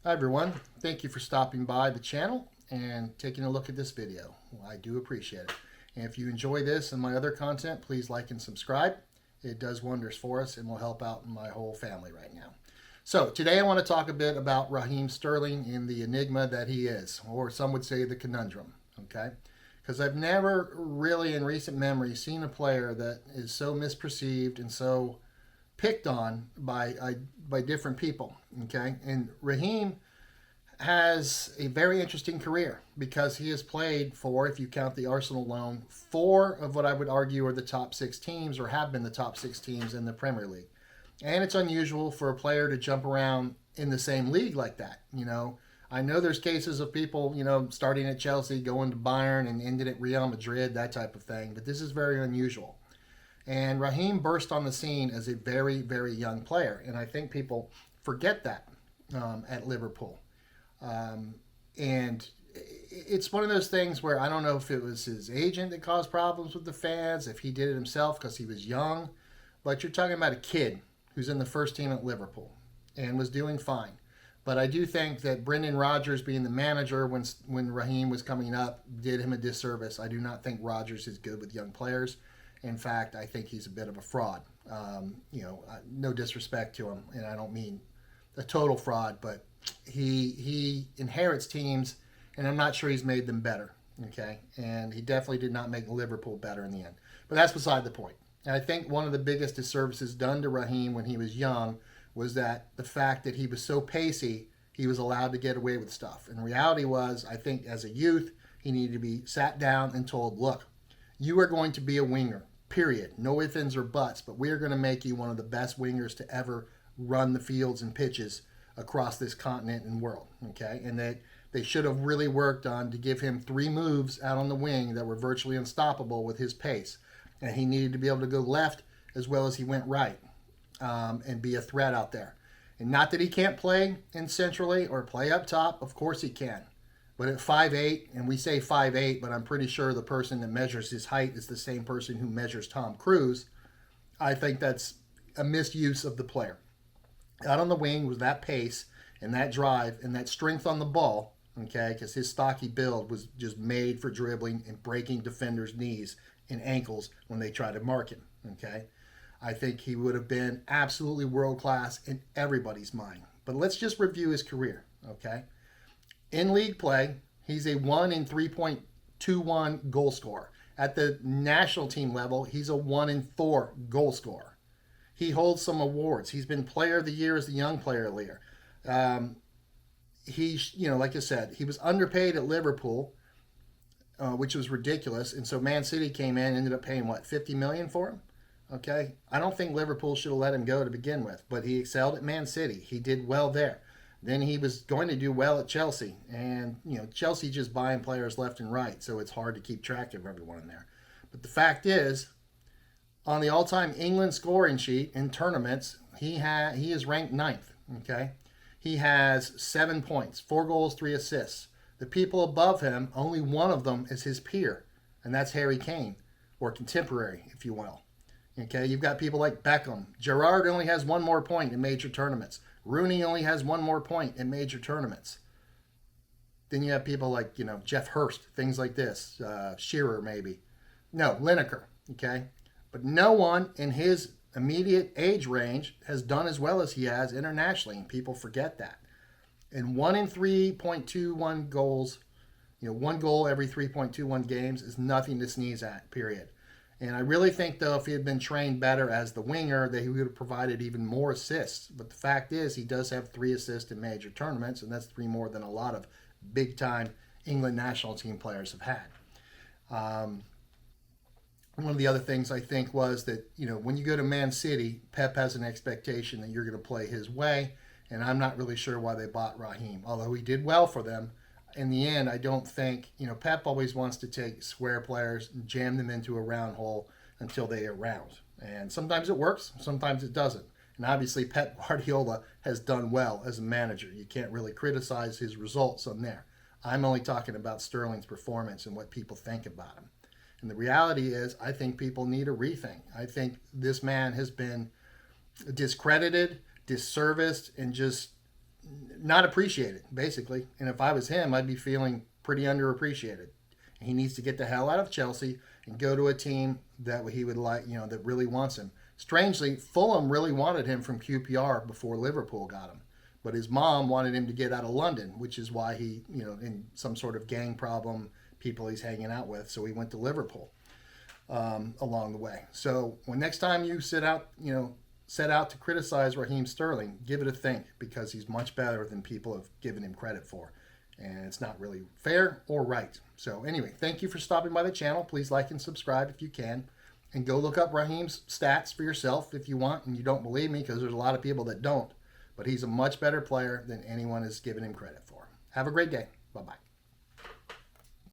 Hi everyone, thank you for stopping by the channel and taking a look at this video. I do appreciate it. And if you enjoy this and my other content, please like and subscribe. It does wonders for us and will help out my whole family right now. So today I want to talk a bit about Raheem Sterling and the enigma that he is, or some would say the conundrum, okay? Because I've never really in recent memory seen a player that is so misperceived and so picked on by different people. Okay, and Raheem has a very interesting career because he has played for, if you count the Arsenal loan, four of what I would argue are the top six teams or have been the top six teams in the Premier League. And it's unusual for a player to jump around in the same league like that. I know there's cases of people, starting at Chelsea, going to Bayern, and ended at Real Madrid, that type of thing. But this is very unusual. And Raheem burst on the scene as a very, very young player. And I think people forget that at Liverpool. And it's one of those things where I don't know if it was his agent that caused problems with the fans, if he did it himself because he was young. But you're talking about a kid who's in the first team at Liverpool and was doing fine. But I do think that Brendan Rodgers being the manager when Raheem was coming up did him a disservice. I do not think Rodgers is good with young players. In fact, I think he's a bit of a fraud. No disrespect to him, and I don't mean a total fraud, but he inherits teams, and I'm not sure he's made them better. Okay, and he definitely did not make Liverpool better in the end. But that's beside the point. And I think one of the biggest disservices done to Raheem when he was young was that the fact that he was so pacey, he was allowed to get away with stuff. And the reality was, I think as a youth, he needed to be sat down and told, look, you are going to be a winger, period. No ifs, ands, or buts, but we are going to make you one of the best wingers to ever run the fields and pitches across this continent and world, okay? And that they should have really worked on to give him three moves out on the wing that were virtually unstoppable with his pace. And he needed to be able to go left as well as he went right and be a threat out there. And not that he can't play in centrally or play up top. Of course he can. But at 5'8", and we say 5'8", but I'm pretty sure the person that measures his height is the same person who measures Tom Cruise, I think that's a misuse of the player. Out on the wing with that pace and that drive and that strength on the ball, okay, because his stocky build was just made for dribbling and breaking defenders' knees and ankles when they try to mark him, okay? I think he would have been absolutely world-class in everybody's mind. But let's just review his career, okay? In league play, he's a 1 in 3.21 goal scorer. At the national team level, he's a 1 in 4 goal scorer. He holds some awards. He's been player of the year as the young player of the year. Like I said, he was underpaid at Liverpool, which was ridiculous. And so Man City came in and ended up paying, what, $50 million for him? Okay. I don't think Liverpool should have let him go to begin with, but he excelled at Man City. He did well there. Then he was going to do well at Chelsea. And, Chelsea just buying players left and right, so it's hard to keep track of everyone in there. But the fact is, on the all-time England scoring sheet in tournaments, he is ranked ninth, okay? He has 7 points, 4 goals, 3 assists. The people above him, only one of them is his peer, and that's Harry Kane, or contemporary, if you will. Okay, you've got people like Beckham. Gerrard only has 1 more point in major tournaments. Rooney only has 1 more point in major tournaments. Then you have people like, Jeff Hurst, things like this. Shearer, maybe. No, Lineker, okay? But no one in his immediate age range has done as well as he has internationally, and people forget that. And 1 in 3.21 goals, 1 goal every 3.21 games is nothing to sneeze at, period. And I really think, though, if he had been trained better as the winger, that he would have provided even more assists. But the fact is, he does have 3 assists in major tournaments, and that's 3 more than a lot of big-time England national team players have had. One of the other things I think was that, when you go to Man City, Pep has an expectation that you're going to play his way, and I'm not really sure why they bought Raheem. Although he did well for them, in the end, I don't think, Pep always wants to take square players and jam them into a round hole until they are round. And sometimes it works, sometimes it doesn't. And obviously, Pep Guardiola has done well as a manager. You can't really criticize his results on there. I'm only talking about Sterling's performance and what people think about him. And the reality is, I think people need a rethink. I think this man has been discredited, disserviced, and just not appreciated, basically. And if I was him, I'd be feeling pretty underappreciated. He needs to get the hell out of Chelsea and go to a team that he would like, that really wants him. Strangely, Fulham really wanted him from QPR before Liverpool got him. But his mom wanted him to get out of London, which is why he, in some sort of gang problem, people he's hanging out with. So he went to Liverpool along the way. So when next time you set out to criticize Raheem Sterling, give it a think, because he's much better than people have given him credit for. And it's not really fair or right. So anyway, thank you for stopping by the channel. Please like and subscribe if you can. And go look up Raheem's stats for yourself if you want. And you don't believe me, because there's a lot of people that don't. But he's a much better player than anyone has given him credit for. Have a great day. Bye-bye.